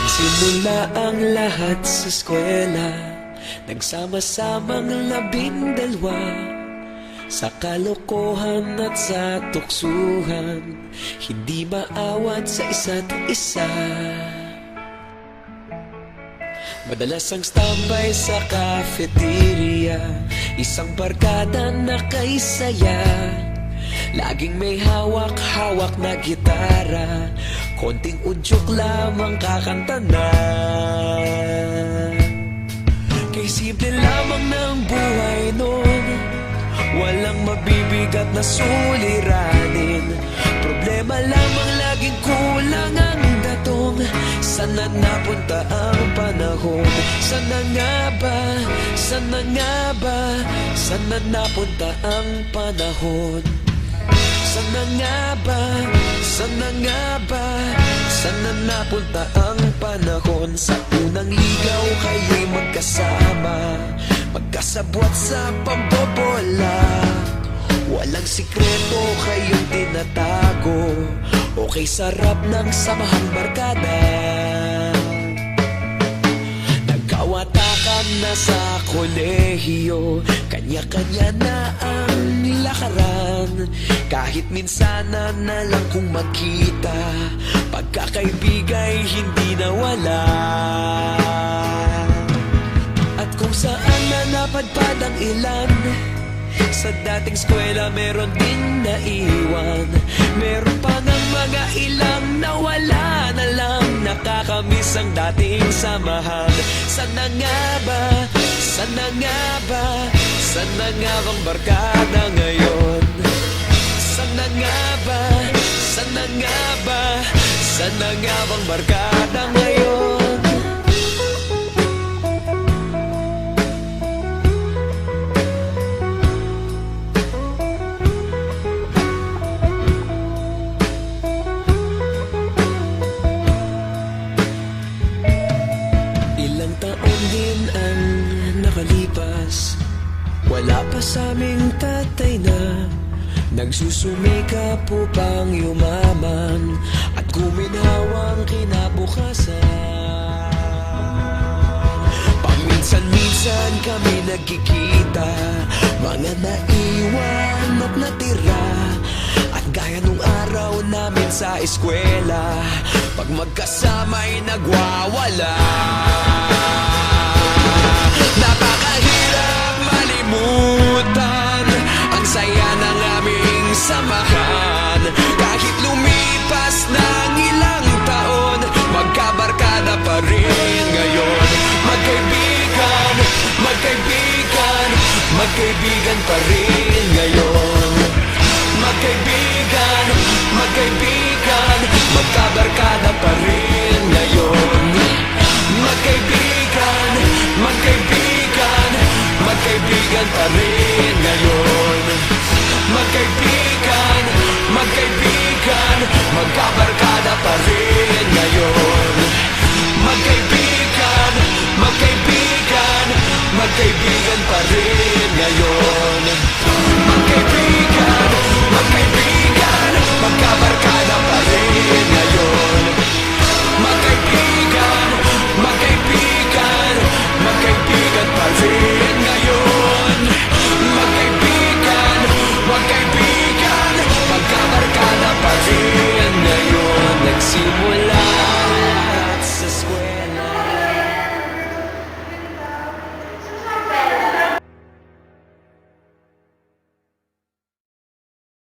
Nagsimula ang lahat sa eskwela, nagsama-samang 12, sa kalokohan at sa tuksuhan, hindi maawat sa isa't isa. Madalas ang standby sa cafeteria, isang barkada na kay saya. Laging may hawak-hawak na gitara, konting udyok lamang kakanta na. Kay simple lamang ng buhay nun, walang mabibigat na suliranin. Problema lamang laging kulang ang datong. Sana napunta ang panahon? Sana nga ba? Sana nga ba? Sana napunta ang panahon? Sana nga ba? Sana nga ba? Sana napunta ang panahon? Sa unang ligaw kayo'y magkasama, magkasabwat sa pambobola. Walang sikreto kayong tinatago, okay sarap ng samahang barkada. Nagkawatakan na sa kolehiyo, kanya-kanya na ang lakaran. Kahit minsan na lang kung magkita, pagkakaibigay hindi nawala. At kung saan na napadpad ang ilan, sa dating eskwela meron din naiwan. Meron pa ng mga ilang nawala na lang, nakakamiss ang dating samahan. Sana nga ba? Sana nga ba? Sana nga bang barkada ngayon? Sana nga ba? Sana nga ba? Sana nga bang barkada ngayon? Ilang taon din ang nakalipas, wala pa sa aming tatay na nagsusumikap upang yumaman at guminhawang kinabukasan. Paminsan-minsan kami nagkikita, mga naiwan at natira. At gaya nung araw namin sa eskwela, pag magkasama'y nagwawala. Napakahirap malimutan ang saya ng aming samahan. Kahit lumipas ng ilang taon, magkabarkada pa rin ngayon. Magkaibigan, magkaibigan, magkaibigan pa rin ngayon. Magkaibigan, magkaibigan, magkabarkada pa rin ngayon. Magkaibigan, magkaibigan, magkaibigan pa rin.